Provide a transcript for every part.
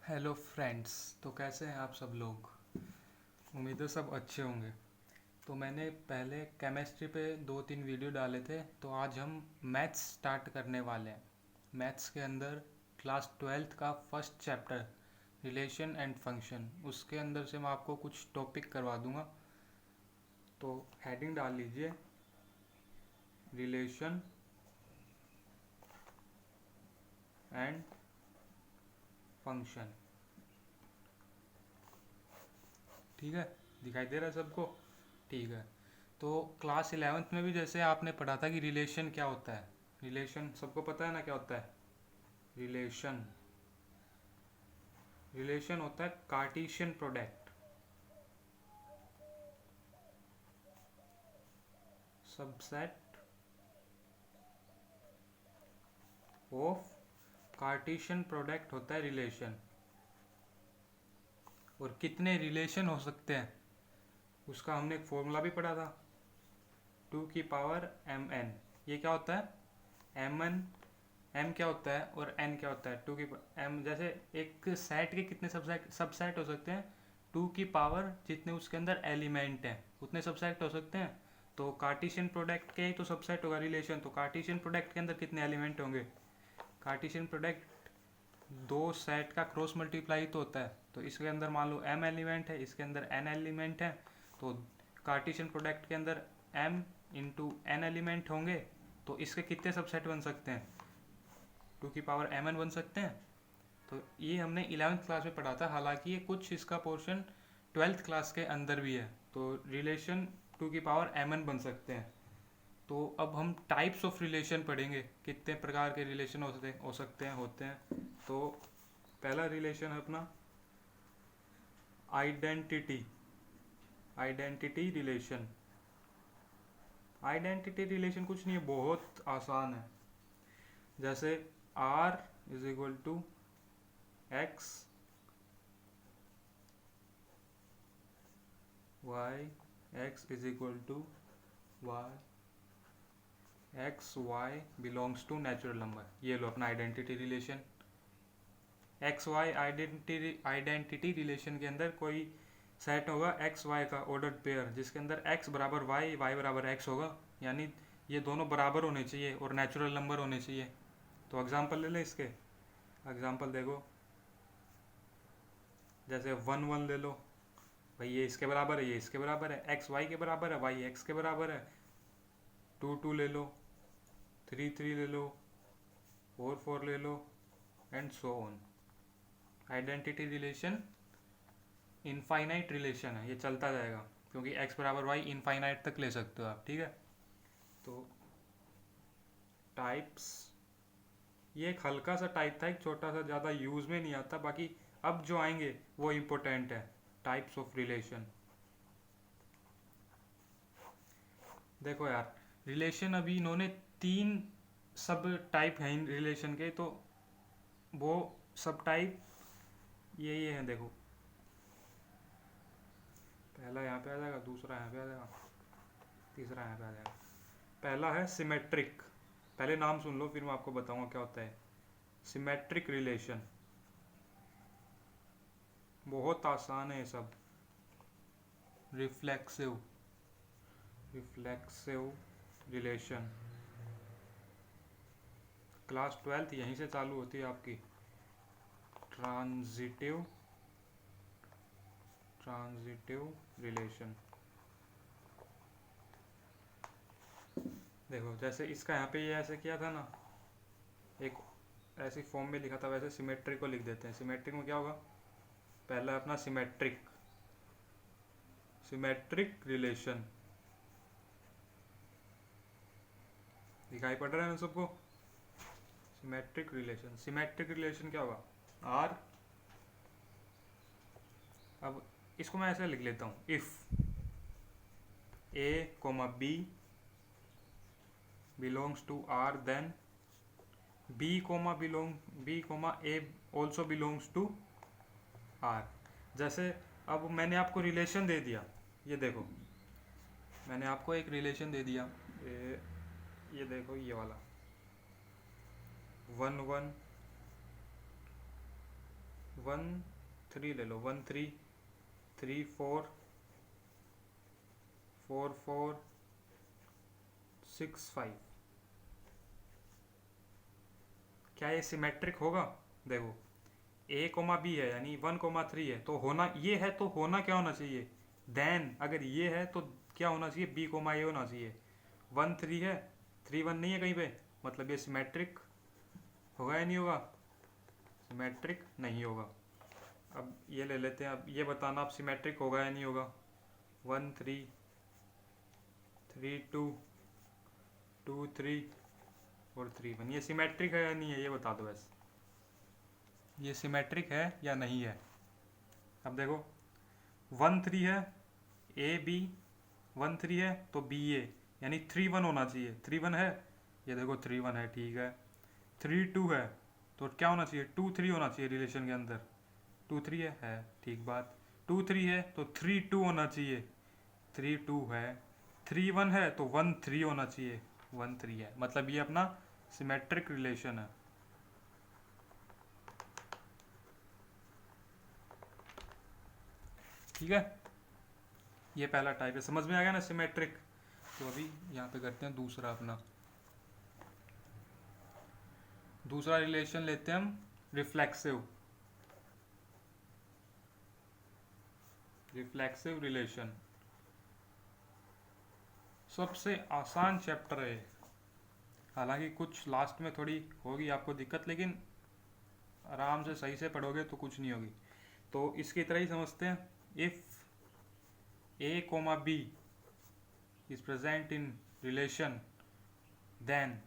Hello friends. तो कैसे हैं आप सब लोग? उम्मीद है सब अच्छे होंगे। तो मैंने पहले केमिस्ट्री पे 2-3 वीडियो डाले थे, तो आज हम मैथ्स स्टार्ट करने वाले हैं। मैथ्स के अंदर क्लास 12th का first chapter relation and function, उसके अंदर से मैं आपको कुछ टॉपिक करवा दूंगा। तो हेडिंग डाल लीजिए रिलेशन एंड फंक्शन। ठीक है, दिखाई दे रहा है सबको? ठीक है। तो क्लास 11th में भी जैसे आपने पढ़ा था कि रिलेशन क्या होता है। रिलेशन सबको पता है ना क्या होता है? रिलेशन रिलेशन होता है Cartesian product, subset of Cartesian product होता है रिलेशन। और कितने रिलेशन हो सकते हैं उसका हमने एक फॉर्मूला भी पढ़ा था, 2 की पावर mn। ये क्या होता है? mn, m क्या होता है और n क्या होता है? 2 की m। जैसे एक सेट के कितने सबसेट हो सकते हैं? 2 की पावर जितने उसके अंदर एलिमेंट हैं उतने सबसेट हो सकते हैं। तो कार्टेशियन प्रोडक्ट के ही तो सबसेट होगा रिलेशन। तो कार्टेशियन प्रोडक्ट के अंदर कितने एलिमेंट होंगे? कार्टेशियन प्रोडक्ट दो सेट का क्रॉस मल्टीप्लाई तो होता है। तो इसके अंदर मान लो m एलिमेंट है, इसके अंदर n एलिमेंट है। तो कार्टेशियन प्रोडक्ट के अंदर m इंटू n एलिमेंट होंगे, तो इसके कितने सबसेट बन सकते हैं? 2 की पावर mn बन सकते हैं। तो ये हमने 11th क्लास में पढ़ा था, हालांकि ये कुछ इसका पोर्शन 12th क्लास के अंदर भी है। तो रिलेशन 2 की पावर mn बन सकते हैं। तो अब हम टाइप्स ऑफ रिलेशन पढ़ेंगे, कितने प्रकार के रिलेशन होते हैं। तो पहला रिलेशन है अपना identity identity relation. Identity relation कुछ नहीं है, बहुत आसान है। जैसे r is equal to X Y, X is equal to Y, X Y belongs to natural number. ये लो अपना identity relation. X Y identity relation के अंदर कोई सेट होगा एक्स वाई का ऑर्डर्ड पेयर, जिसके अंदर एक्स बराबर वाई, वाई बराबर एक्स होगा। यानी ये दोनों बराबर होने चाहिए और नेचुरल नंबर होने चाहिए। तो एग्जांपल ले ले इसके। एग्जांपल देखो, जैसे 1 1 ले लो, भाई ये इसके बराबर है, ये इसके बराबर है, एक्स वाई के बराबर है, वाई एक्स के बराबर है। 2 2 ले लो, 3 3 ले लो, 4 4 ले लो, and so on. Identity relation infinite relation है, ये चलता जाएगा, क्योंकि x बराबर वाई इनफाइनाइट तक ले सकते हो आप। ठीक है। तो टाइप्स, ये एक हल्का सा टाइप था, एक छोटा सा, ज़्यादा यूज में नहीं आता। बाकी अब जो आएंगे वो इम्पोर्टेंट है। Types of relation. देखो यार, रिलेशन अभी इन्होंने 3 सब टाइप हैं रिलेशन के, तो वो सब टाइप ये हैं। देखो, पहला यहाँ पे आ जाएगा, दूसरा यहाँ पे आ जाएगा, तीसरा यहाँ पे आ जाएगा। पहला है सिमेट्रिक। पहले नाम सुन लो, फिर मैं आपको बताऊंगा क्या होता है सिमेट्रिक रिलेशन। बहुत आसान है ये सब। Reflexive reflexive relation. Class 12th यहीं से चालू होती है आपकी। Transitive transitive relation. देखो, जैसे इसका यहाँ पे ये ऐसे किया था ना, एक ऐसी फॉर्म में लिखा था, वैसे सिमेट्रिक को लिख देते हैं। सिमेट्रिक में क्या होगा? पहला अपना सिमेट्रिक सिमेट्रिक रिलेशन। दिखाई पड़ रहा है ना सबको? सिमेट्रिक रिलेशन क्या होगा? आर, अब इसको मैं ऐसे लिख लेता हूँ, if A comma B belongs to R, then B comma A also belongs to R. जैसे अब मैंने आपको रिलेशन दे दिया, ये देखो, मैंने आपको एक रिलेशन दे दिया, ये देखो, ये वाला 1 1 1 3 ले लो, 1 3 3 4 4 4 6 5। क्या ये सिमेट्रिक होगा? देखो ए कोमा बी है यानी 1,3 है, तो होना ये है, तो होना क्या होना चाहिए? देन अगर ये है तो क्या होना चाहिए? बी कोमा ए होना चाहिए। 1 3 है, 3 1 नहीं है कहीं पे, मतलब ये सिमेट्रिक होगा या नहीं होगा? सिमेट्रिक नहीं होगा। अब ये ले लेते हैं, अब ये बताना आप सिमेट्रिक होगा या नहीं होगा। 1 3 3 2 2 3 और 3 1, ये सिमेट्रिक है या नहीं है, ये बता दो बस। ये सिमेट्रिक है या नहीं है? अब देखो 1 3 है, ए बी 1 3 है तो बी ए, यानी 3 1 होना चाहिए। 3 1 है, ये देखो 3 1 है, ठीक है। 3 2 है तो क्या होना चाहिए? 2 3 होना चाहिए रिलेशन के अंदर। 2 3 है ठीक बात। 2 3 है तो 3 2 होना चाहिए। 3 2 है। 3 1 है तो 1 3 होना चाहिए। 1 3 है, मतलब ये अपना सिमेट्रिक रिलेशन है। ठीक है, ये पहला टाइप है, समझ में आ गया ना सिमेट्रिक। तो अभी यहाँ पे करते हैं दूसरा अपना, दूसरा रिलेशन लेते हैं हम, रिफ्लेक्सिव। रिफ्लेक्सिव रिलेशन सबसे आसान चैप्टर है, हालांकि कुछ लास्ट में थोड़ी होगी आपको दिक्कत, लेकिन आराम से सही से पढ़ोगे तो कुछ नहीं होगी। तो इसकी तरह ही समझते हैं, if A comma B is present in relation then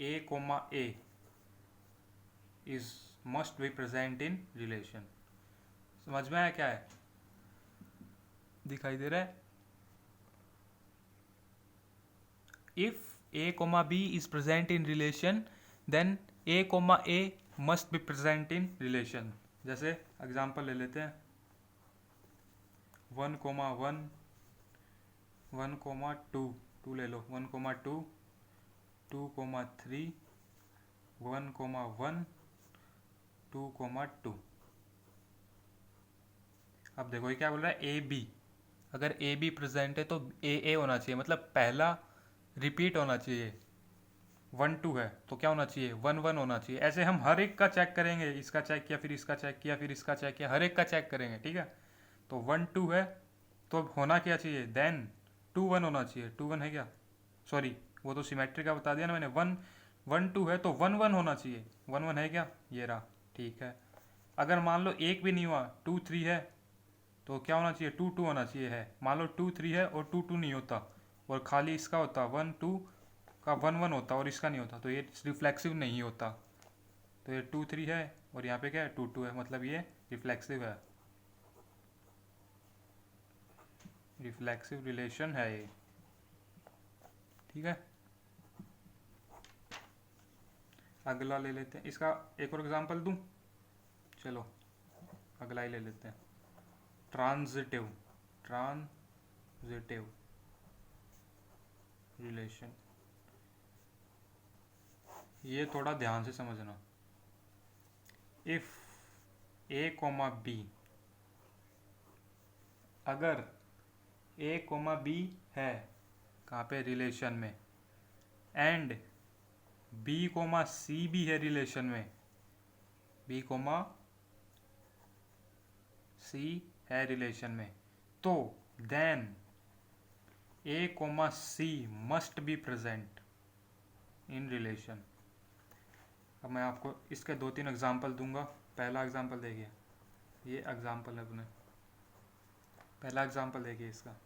A comma A is must be present in relation. समझ में आया क्या है? दिखाई दे रहा है? If A comma B is present in relation then A comma A must be present in relation. जैसे एग्जांपल ले लेते हैं, 1 कोमा 1 1 कोमा 2 2 ले लो, 1 कोमा 2 2 कोमा 3 1 कोमा 1 2 कोमा 2। अब देखो ये क्या बोल रहा है? ए बी, अगर ए बी प्रेजेंट है तो ए ए होना चाहिए, मतलब पहला रिपीट होना चाहिए। 1 2 है तो क्या होना चाहिए? 1 1 होना चाहिए। ऐसे हम हर एक का चेक करेंगे, इसका चेक किया, फिर इसका चेक किया, फिर इसका चेक किया, हर एक का चेक करेंगे, ठीक है। तो 1 2 है तो होना क्या चाहिए? देन 2 1 होना चाहिए। 2 1 है क्या? सॉरी, वो तो सिमेट्री का बता दिया ना मैंने। 1 1 2 है तो 1 1 होना चाहिए। 1 1 है क्या? ये रहा, ठीक है। अगर मान लो एक भी नहीं हुआ, 2 3 है तो क्या होना चाहिए? 2 2 होना चाहिए है। मान लो 2 3 है और 2 2 नहीं होता और खाली इसका होता 1 2 का 1 1 होता और इसका नहीं होता, तो ये रिफ्लेक्सिव नहीं होता। तो ये 2 3 है और यहाँ पे क्या है? 2 2 है, मतलब ये रिफ्लेक्सिव है। रिफ्लेक्सिव रिलेशन है ये, ठीक है। अगला ले लेते हैं, इसका एक और एग्जांपल दूं? चलो अगला ही ले लेते हैं, ट्रांजिटिव। ट्रांजिटिव रिलेशन, ये थोड़ा ध्यान से समझना। इफ ए कोमा बी, अगर ए कोमा बी है कहाँ पे? रिलेशन में, एंड बी कोमा सी भी है रिलेशन में, बी कोमा सी है रिलेशन में, तो then A comma C must be present in relation. अब मैं आपको इसके 2 3 एग्जांपल दूंगा। पहला एग्जांपल देखिए, ये एग्जांपल है अपने, पहला एग्जांपल देखिए इसका,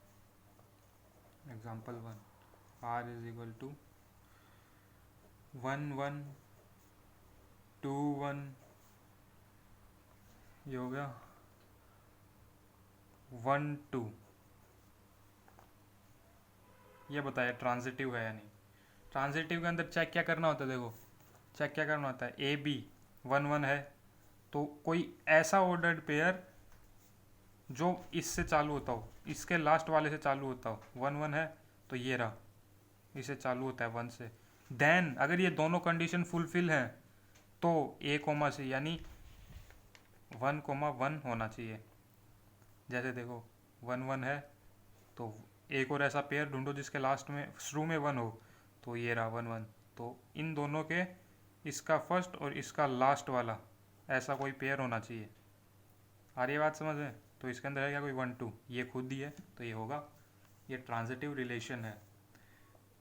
example 1, r is equal to 1 1 2 1, ये हो गया 1 2। ये बताया ट्रांजिटिव है या नहीं। ट्रांजिटिव के अंदर चेक क्या करना होता है? देखो चेक क्या करना होता है, ए बी 1 1 है तो कोई ऐसा ऑर्डर्ड पेयर जो इससे चालू होता हो, इसके लास्ट वाले से चालू होता हो। 1 1 है तो ये रहा, इससे चालू होता है 1 से। देन अगर ये दोनों कंडीशन फुलफिल हैं तो ए कोमा सी, यानी 1,1 होना चाहिए। जैसे देखो 1,1 है, तो एक और ऐसा पेयर ढूंढो जिसके लास्ट में शुरू में 1 हो, तो ये रहा 1,1। तो इन दोनों के, इसका फर्स्ट और इसका लास्ट वाला ऐसा कोई पेयर होना चाहिए। आ रही है बात समझ में? तो इसके अंदर है क्या कोई 1,2, ये खुद ही है तो ये होगा, ये ट्रांजिटिव रिलेशन है।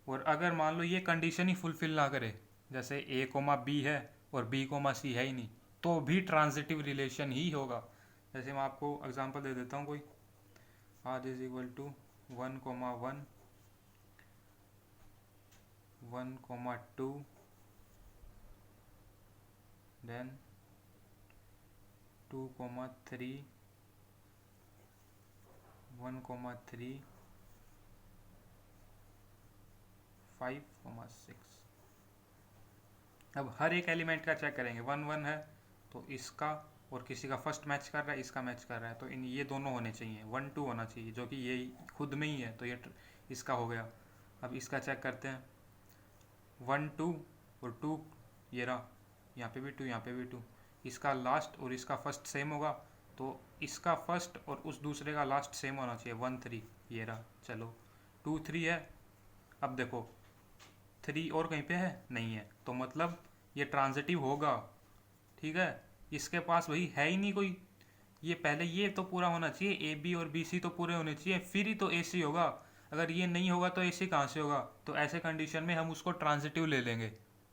और अगर मान लो ये कंडीशन ही फुलफिल ना करे, जैसे ए कोमा बी है और बी कोमा सी है ही नहीं, तो भी ट्रांजिटिव रिलेशन ही होगा। जैसे मैं आपको एग्जांपल दे देता हूँ कोई, r is equal to 1,1 1,2 then 2,3 1,3 5,6। अब हर एक एलिमेंट का चेक करेंगे। 1,1 है तो इसका और किसी का फर्स्ट मैच कर रहा है, इसका मैच कर रहा है, तो इन ये दोनों होने चाहिए। 1,2 होना चाहिए जो कि ये खुद में ही है, तो ये इसका हो गया। अब इसका चेक करते हैं, 1,2 और 2, ये रहा, यहाँ पे भी 2, यहाँ पे भी 2। इसका लास्ट और इसका फर्स्ट सेम होगा, तो इसका फर्स्ट और उस दूसरे का लास्ट सेम होना चाहिए। 1,3 ये रहा। चलो 2,3 है। अब देखो 3 और कहीं पे है नहीं है, तो मतलब ये ट्रांजिटिव होगा। ठीक है, इसके पास वही है ही नहीं कोई। ये पहले ये तो पूरा होना चाहिए, ए बी और बी सी तो पूरे होने चाहिए, फिर ही तो ए सी होगा। अगर ये नहीं होगा तो ए सी कहाँ से होगा? तो ऐसे कंडीशन में हम उसको ट्रांजिटिव ले लेंगे।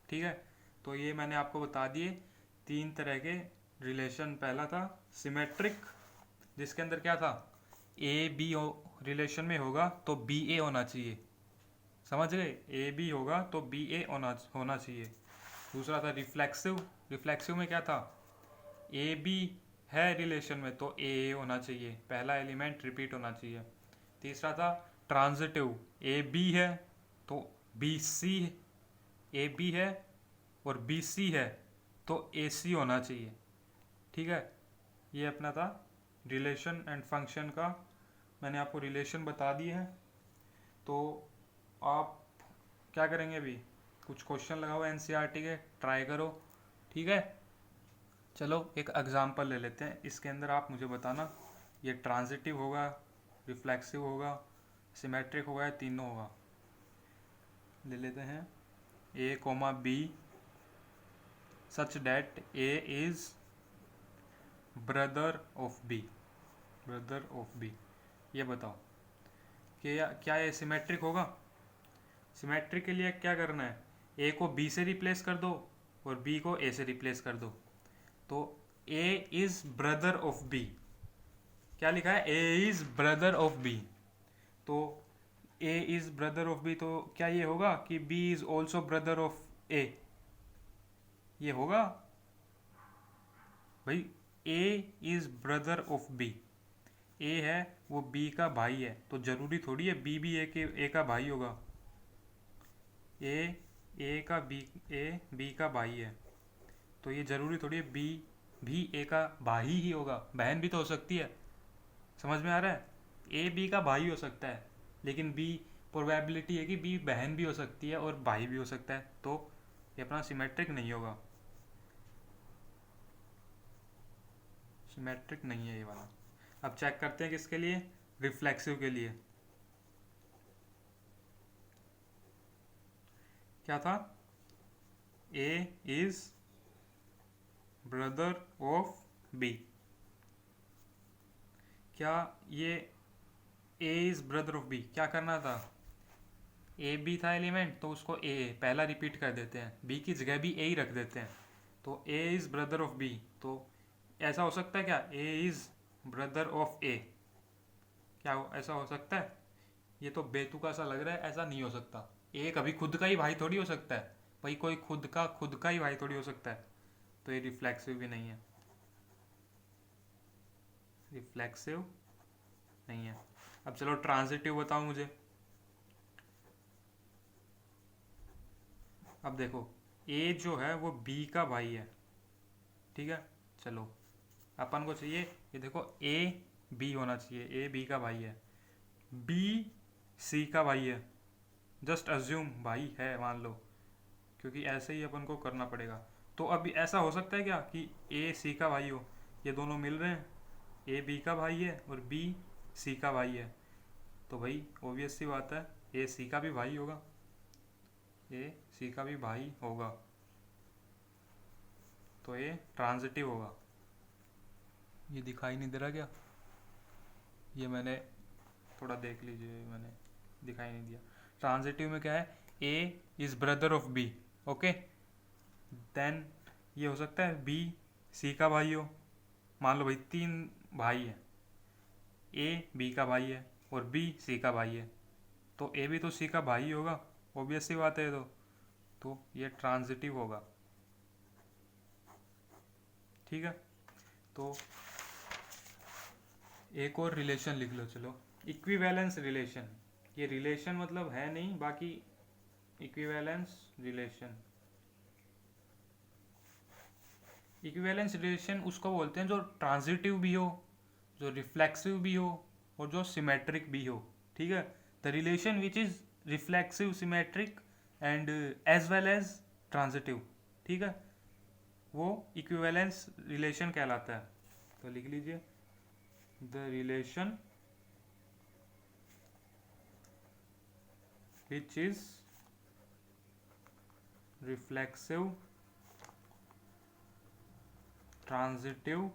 ठीक है, तो ये मैंने आपको बता दिए 3 तरह के रिलेशन। पहला था सिमेट्रिक, जिसके अंदर क्या था, ए बी रिलेशन में होगा तो बी ए होना चाहिए। समझ गए? ए बी होगा तो बी ए होना चाहिए। दूसरा था रिफ्लेक्सिव। रिफ्लेक्सिव में क्या था, ए बी है रिलेशन में तो ए होना चाहिए, पहला एलिमेंट रिपीट होना चाहिए। तीसरा था ट्रांजिटिव, ए बी है तो बी सी, ए बी है और बी सी है तो ए सी होना चाहिए। ठीक है, ये अपना था रिलेशन एंड फंक्शन का। मैंने आपको रिलेशन बता दिए हैं, तो आप क्या करेंगे, अभी कुछ क्वेश्चन लगाओ एनसीईआरटी के, ट्राई करो। ठीक है, चलो एक एग्जांपल ले लेते हैं। इसके अंदर आप मुझे बताना ये ट्रांजिटिव होगा, रिफ्लेक्सिव होगा, सिमेट्रिक होगा या तीनों होगा। ले लेते हैं A comma B such that A is brother of B. Brother of B, ये बताओ कि क्या ये सिमेट्रिक होगा? सिमेट्रिक के लिए क्या करना है, ए को बी से रिप्लेस कर दो और बी को ए से रिप्लेस कर दो। तो A is brother of B, क्या लिखा है, A is brother of B. तो A is brother of B, तो क्या ये होगा कि B is also brother of A? ये होगा भाई, A is brother of B. A है वो बी का भाई है, तो जरूरी थोड़ी है बी भी ए का भाई होगा। ए बी का भाई है, तो ये जरूरी थोड़ी है बी भी ए का भाई ही होगा। बहन भी तो हो सकती है। समझ में आ रहा है? ए बी का भाई हो सकता है, लेकिन बी प्रोबेबिलिटी है कि बी बहन भी हो सकती है और भाई भी हो सकता है, तो ये अपना सिमेट्रिक नहीं होगा। सिमेट्रिक नहीं है ये वाला। अब चेक करते हैं किसके लिए, रिफ्लेक्सिव के लिए। क्या था, ए इज ब्रदर ऑफ बी। क्या ये ए इज ब्रदर ऑफ बी, क्या करना था, ए बी था एलिमेंट तो उसको ए पहला रिपीट कर देते हैं, बी की जगह भी ए ही रख देते हैं। तो A is brother of B, तो ऐसा हो सकता है क्या, ए इज ब्रदर ऑफ ए? क्या ऐसा हो सकता है? ये तो बेतुका सा लग रहा है, ऐसा नहीं हो सकता। ए कभी खुद का ही भाई थोड़ी हो सकता है भाई, कोई खुद का ही भाई थोड़ी हो सकता है। तो ये रिफ्लेक्सिव भी नहीं है, रिफ्लेक्सिव नहीं है। अब चलो ट्रांजिटिव बताओ मुझे। अब देखो ए जो है वो बी का भाई है। ठीक है, चलो अपन को चाहिए, ये देखो ए बी होना चाहिए, ए बी का भाई है, बी सी का भाई है। जस्ट अज्यूम भाई है मान लो, क्योंकि ऐसे ही अपन को करना पड़ेगा। तो अभी ऐसा हो सकता है क्या कि ए सी का भाई हो? ये दोनों मिल रहे हैं, ए बी का भाई है और बी सी का भाई है, तो भाई ऑब्वियस सी बात है ए सी का भी भाई होगा, ए सी का भी भाई होगा, तो ये ट्रांजिटिव होगा। ये दिखाई नहीं दे रहा क्या? ये मैंने थोड़ा देख लीजिए, मैंने दिखाई नहीं दिया। ट्रांजिटिव में क्या है, A is brother of B, okay. Then ये हो सकता है बी सी का भाई हो, मान लो भाई 3 भाई है, ए बी का भाई है और बी सी का भाई है, तो ए भी तो सी का भाई होगा, ऑब्वियस सी बात है। तो ये ट्रांजिटिव होगा, ठीक है। तो एक और रिलेशन लिख लो, चलो, इक्विवेलेंस रिलेशन। ये रिलेशन मतलब है नहीं, बाकी इक्विवेलेंस रिलेशन, इक्विवेलेंस रिलेशन उसको बोलते हैं जो ट्रांजिटिव भी हो, जो रिफ्लेक्सिव भी हो और जो सिमेट्रिक भी हो, ठीक है। The relation which is reflexive, symmetric and as well as transitive, ठीक है, वो इक्विवेलेंस रिलेशन कहलाता है। तो लिख लीजिए, the relation which is reflexive, transitive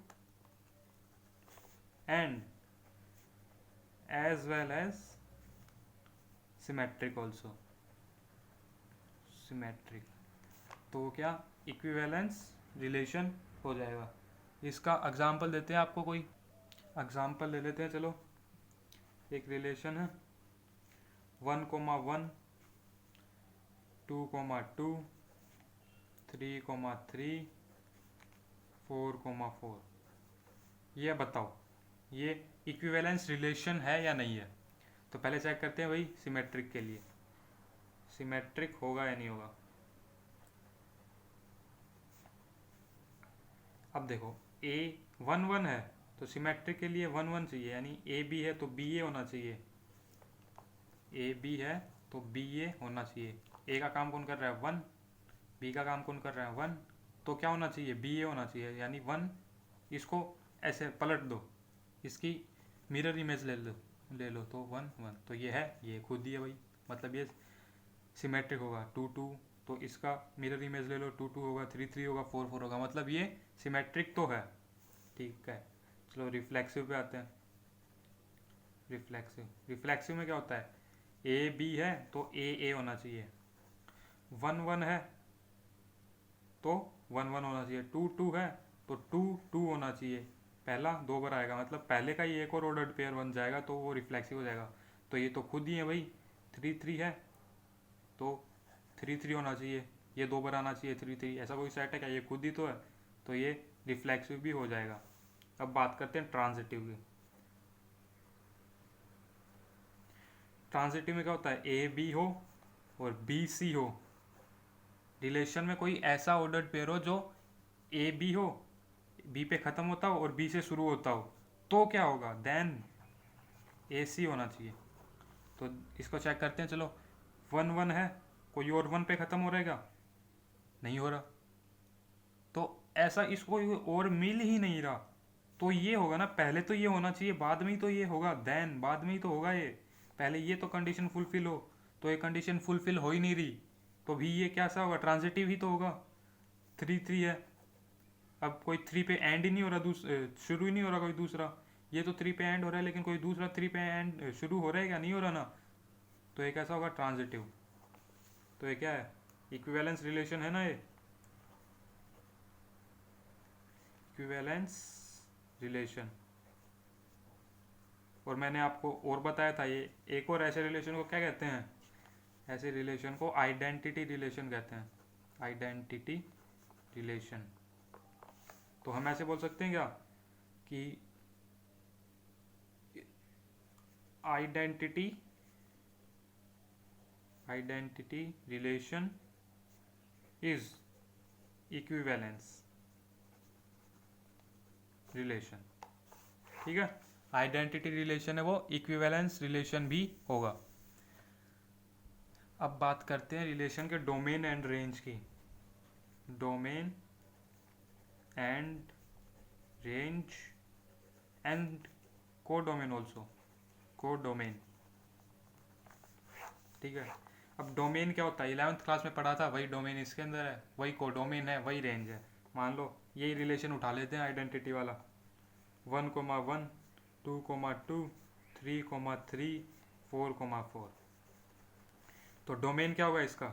and as well as symmetric also, symmetric, तो क्या इक्विवेलेंस रिलेशन हो जाएगा। इसका एग्जांपल देते हैं आपको, कोई एग्जांपल ले लेते हैं, चलो। एक रिलेशन है 1,1 2,2 3,3 4,4, ये बताओ ये इक्विवेलेंस रिलेशन है या नहीं है। तो पहले चेक करते हैं भाई सिमेट्रिक के लिए, सिमेट्रिक होगा या नहीं होगा। अब देखो ए 1,1 है तो सिमेट्रिक के लिए 1,1 चाहिए, यानी ए बी है तो बी ए होना चाहिए, ए बी है तो बी ए होना चाहिए। ए का काम कौन कर रहा है 1, बी का काम कौन कर रहा है 1, तो क्या होना चाहिए बी ए होना चाहिए, यानी 1। इसको ऐसे पलट दो, इसकी मिरर इमेज ले लो तो 1 1, तो ये है, ये खुद ही है भाई, मतलब ये सिमेट्रिक होगा। 2 2, तो इसका मिरर इमेज ले लो, 2 2 होगा, 3 3 होगा, 4 4 होगा, मतलब ये सिमेट्रिक तो है, ठीक है। चलो रिफ्लेक्सिव पे आते हैं। रिफ्लेक्सिव में क्या होता है, ए बी है तो ए होना चाहिए, 1 1 है तो 1 1 होना चाहिए, 2 2 है तो 2 2 होना चाहिए, पहला 2 बार आएगा, मतलब पहले का ही एक और ऑर्डर्ड पेयर बन जाएगा, तो वो रिफ्लेक्सिव हो जाएगा। तो ये तो खुद ही है भाई, 3 3 है तो 3 3 होना चाहिए, ये 2 बार आना चाहिए 3 3, ऐसा कोई सेट है क्या, ये खुद ही तो है, तो ये रिफ्लेक्सिव भी हो जाएगा। अब बात करते हैं ट्रांजिटिव की। ट्रांजिटिव में क्या होता है, ए बी हो और बी सी हो, रिलेशन में कोई ऐसा ऑर्डर्ड पेयर हो जो ए बी हो, बी पे ख़त्म होता हो और बी से शुरू होता हो, तो क्या होगा, देन ए सी होना चाहिए। तो इसको चेक करते हैं, चलो 1 1 है, कोई और 1 पे ख़त्म हो रहेगा, नहीं हो रहा, तो ऐसा इसको और मिल ही नहीं रहा, तो ये होगा ना, पहले तो ये होना चाहिए, बाद में ही तो ये होगा, देन बाद में ही तो होगा ये, पहले ये तो कंडीशन फुलफिल हो, तो ये कंडीशन फुलफिल हो ही नहीं रही, तो भी ये कैसा होगा, ट्रांजिटिव ही तो होगा। 3 3 है, अब कोई 3 पे एंड ही नहीं हो रहा, शुरू ही नहीं हो रहा कोई दूसरा, ये तो 3 पे एंड हो रहा है लेकिन कोई दूसरा 3 पे एंड शुरू हो रहा है क्या, नहीं हो रहा ना, तो ये कैसा होगा, ट्रांजिटिव। तो ये क्या है, इक्विवेलेंस रिलेशन है ना, ये इक्विवेलेंस रिलेशन। और मैंने आपको और बताया था, ये एक और ऐसे रिलेशन को क्या कहते हैं, ऐसे रिलेशन को आइडेंटिटी रिलेशन कहते हैं, आइडेंटिटी रिलेशन। तो हम ऐसे बोल सकते हैं क्या कि identity relation is equivalence relation, ठीक है। आइडेंटिटी रिलेशन है वो इक्विवेलेंस रिलेशन भी होगा। अब बात करते हैं रिलेशन के डोमेन एंड रेंज की। Domain and range and codomain also, codomain. ठीक है, अब डोमेन क्या होता है, 11th क्लास में पढ़ा था, वही डोमेन इसके अंदर है, वही कोडोमेन है, वही रेंज है। मान लो यही रिलेशन उठा लेते हैं आइडेंटिटी वाला, 1,1, 2,2, 3,3, 4,4। तो डोमेन क्या होगा इसका,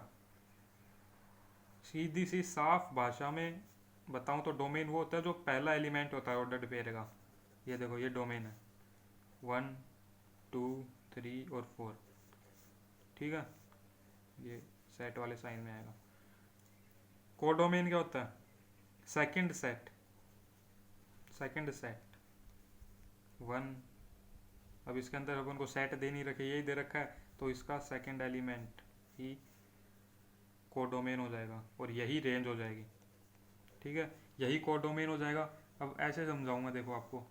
सीधी सी साफ भाषा में बताऊं तो डोमेन वो होता है जो पहला एलिमेंट होता है ऑर्डर्ड पेयर का। ये देखो ये डोमेन है, 1, 2, 3 और 4। ठीक है, ये सेट वाले साइन में आएगा। कोडोमेन क्या होता है, सेकंड सेट, सेकंड सेट 1। अब इसके अंदर अपन को सेट दे नहीं रखे, यही दे रखा है, तो इसका सेकंड एलिमेंट ही कोडोमेन हो जाएगा और यही रेंज हो जाएगी। ठीक है, यही कोडोमेन हो जाएगा। अब ऐसे समझाऊंगा, देखो आपको,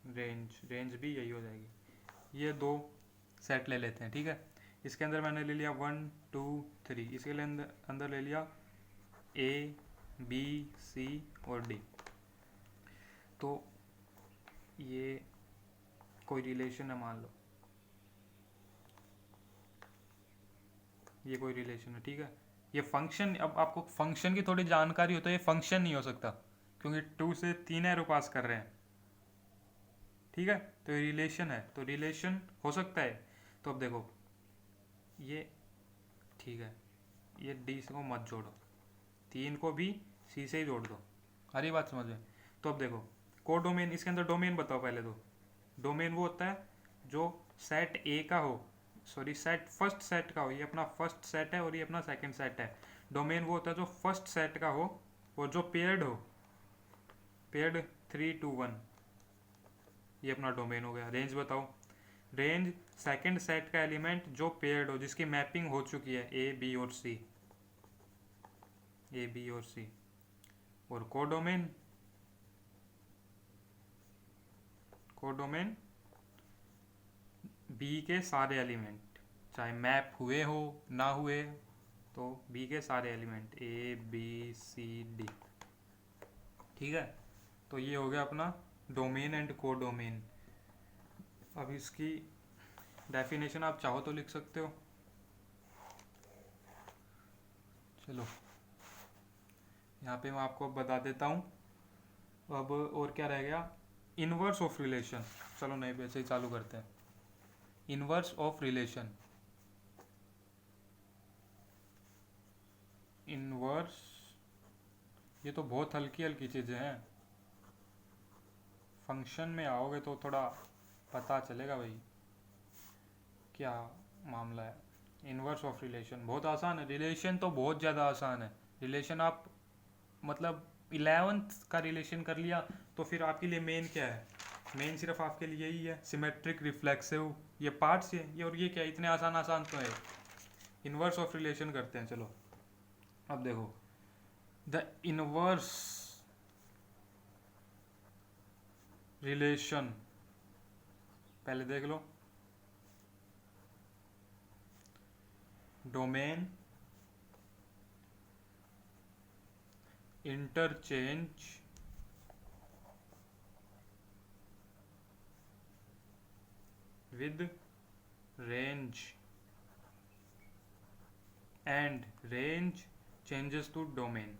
रेंज भी यही हो जाएगी। ये दो सेट ले लेते हैं। ठीक है, इसके अंदर मैंने ले लिया 1, 2, 3, इसके अंदर ले लिया A, B, C और D। तो ये कोई रिलेशन है, मान लो ये कोई रिलेशन है। ठीक है, ये फंक्शन, अब आपको फंक्शन की थोड़ी जानकारी हो तो ये फंक्शन नहीं हो सकता, क्योंकि 2 से 3 एरो पास कर रहे हैं। ठीक है, तो ये रिलेशन है, तो रिलेशन हो सकता है। तो अब देखो ये, ठीक है, ये डी को मत जोड़ो, 3 को भी सी से ही जोड़ दो, हरी बात समझ में। तो अब देखो कोडोमेन, इसके अंदर डोमेन बताओ पहले। तो डोमेन वो होता है जो सेट ए का हो, सॉरी सेट फर्स्ट सेट का हो, ये अपना फर्स्ट सेट है और ये अपना सेकंड सेट है। डोमेन वो होता है जो फर्स्ट सेट का हो और जो पेयर्ड हो, पेयर्ड 3 to 1, ये अपना डोमेन हो गया। रेंज बताओ, रेंज सेकंड सेट का एलिमेंट जो पेयर्ड हो, जिसकी मैपिंग हो चुकी है ए बी और सी, ए बी और सी। और कोडोमेन, कोडोमेन बी के सारे एलिमेंट, चाहे मैप हुए हो ना हुए, तो बी के सारे element A B C D. ठीक है, तो ये हो गया अपना डोमेन एंड कोडोमेन। अब इसकी डेफिनेशन आप चाहो तो लिख सकते हो। चलो यहाँ पे मैं आपको बता देता हूँ। अब और क्या रह गया, इनवर्स ऑफ रिलेशन। चलो नहीं, वैसे ही चालू करते हैं। इनवर्स ऑफ रिलेशन, इनवर्स, ये तो बहुत हल्की हल्की चीज़ें हैं, फंक्शन में आओगे तो थोड़ा पता चलेगा भाई क्या मामला है। इनवर्स ऑफ रिलेशन बहुत आसान है, रिलेशन तो बहुत ज़्यादा आसान है। रिलेशन आप मतलब 11th का रिलेशन कर लिया तो फिर आपके लिए मेन क्या है, मेन सिर्फ आपके लिए यही है, सिमेट्रिक, रिफ्लेक्सिव, ये पार्ट्स है ये, और ये क्या, इतने आसान आसान तो है। इनवर्स ऑफ रिलेशन करते हैं। चलो अब देखो, द इनवर्स रिलेशन पहले देख लो, domain interchange with range and range changes to domain.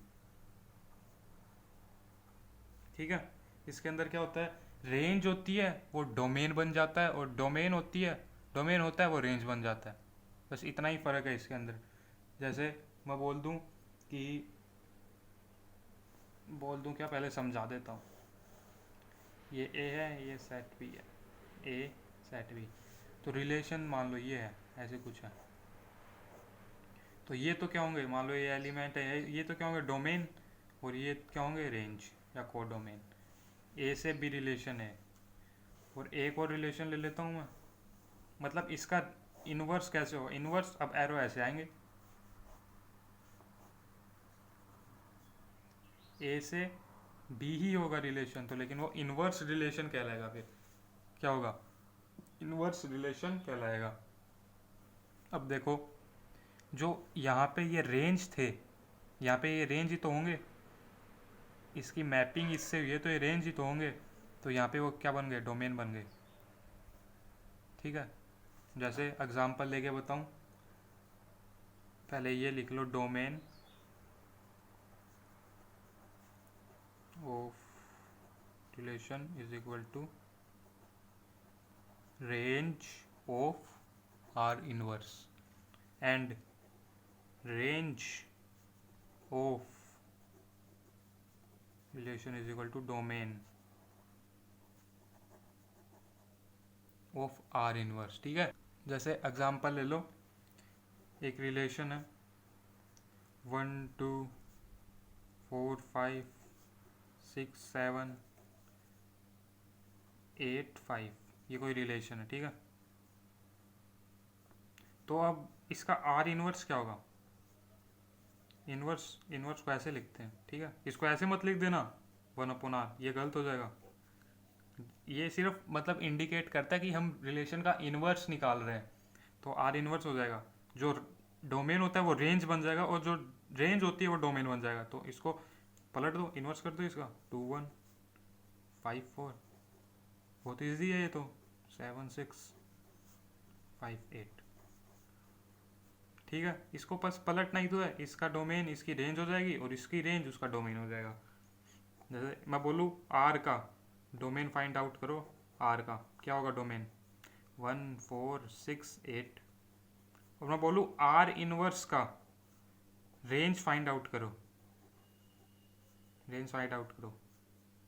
ठीक है, इसके अंदर क्या होता है, रेंज होती है वो डोमेन बन जाता है, और डोमेन होती है, डोमेन होता है वो रेंज बन जाता है। बस इतना ही फ़र्क है इसके अंदर। जैसे मैं बोल दूं कि, बोल दूं क्या, पहले समझा देता हूँ। ये ए है, ये सेट बी है, ए सेट बी, तो रिलेशन मान लो ये है, ऐसे कुछ है। तो ये तो क्या होंगे, मान लो ये एलिमेंट है, ये तो क्या होंगे, डोमेन, और ये क्या होंगे, रेंज या कोडोमेन। ए से बी रिलेशन है, और एक और रिलेशन ले लेता हूँ मैं, मतलब इसका इनवर्स कैसे होगा, इनवर्स, अब एरो ऐसे आएंगे, ए से बी ही होगा रिलेशन तो, लेकिन वो इनवर्स रिलेशन कहलाएगा। फिर क्या होगा, इनवर्स रिलेशन कहलाएगा। अब देखो, जो यहाँ पे ये रेंज थे, यहाँ पे ये रेंज ही तो होंगे, इसकी मैपिंग इससे हुई है तो ये रेंज ही तो होंगे, तो यहाँ पे वो क्या बन गए, डोमेन बन गए। ठीक है, जैसे एग्जांपल लेके बताऊँ, पहले ये लिख लो, domain of relation is equal to range of R inverse and range of relation is equal to domain of R inverse. ठीक है, जैसे एग्जांपल ले लो, एक रिलेशन है 1 2 4 5 6 7 8 5, ये कोई रिलेशन है। ठीक है, तो अब इसका आर इनवर्स क्या होगा, इनवर्स को ऐसे लिखते हैं। ठीक है, इसको ऐसे मत लिख देना 1/r, ये गलत हो जाएगा। ये सिर्फ मतलब इंडिकेट करता है कि हम रिलेशन का इनवर्स निकाल रहे हैं, तो आर इनवर्स हो जाएगा। जो डोमेन होता है वो रेंज बन जाएगा, और जो रेंज होती है वो डोमेन बन जाएगा। तो इसको पलट दो, इनवर्स कर दो इसका, 2 1 5 4, बहुत ईजी है ये तो, 7 6 5 8। ठीक है, इसको बस पलटना ही तो है, इसका डोमेन इसकी रेंज हो जाएगी और इसकी रेंज उसका डोमेन हो जाएगा। जैसे मैं बोलूँ आर का डोमेन फाइंड आउट करो, आर का क्या होगा डोमेन, 1 4 6 8, और मैं बोलूँ आर इनवर्स का रेंज फाइंड आउट करो, रेंज फाइंड आउट करो,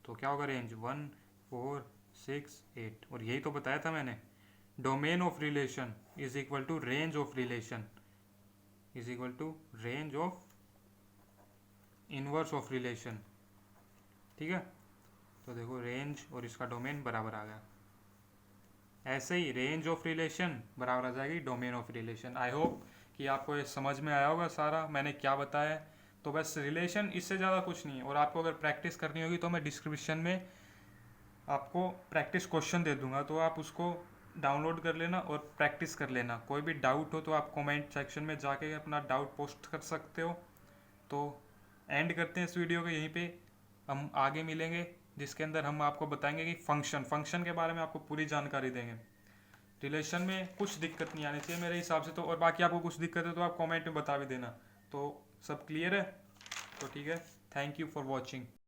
तो क्या होगा रेंज 1 4 6 8। और यही तो बताया था मैंने, domain of relation is equal to range of relation is equal to range of inverse of relation. ठीक है, तो देखो रेंज और इसका डोमेन बराबर आ गया। ऐसे ही रेंज ऑफ रिलेशन बराबर आ जाएगी domain of relation. I hope कि आपको ये समझ में आया होगा सारा मैंने क्या बताया है। तो बस रिलेशन, इससे ज़्यादा कुछ नहीं है। और आपको अगर प्रैक्टिस करनी होगी तो मैं डिस्क्रिप्शन में आपको प्रैक्टिस क्वेश्चन दे दूंगा, तो आप उसको डाउनलोड कर लेना और प्रैक्टिस कर लेना। कोई भी डाउट हो तो आप कमेंट सेक्शन में जाके अपना डाउट पोस्ट कर सकते हो। तो एंड करते हैं इस वीडियो को यहीं पे, हम आगे मिलेंगे जिसके अंदर हम आपको बताएंगे कि फंक्शन के बारे में आपको पूरी जानकारी देंगे। रिलेशन में कुछ दिक्कत नहीं आनी चाहिए मेरे हिसाब से तो, और बाकी आपको कुछ दिक्कत है तो आप कमेंट में बता भी देना। तो सब क्लियर है, तो ठीक है, थैंक यू फॉर वॉचिंग।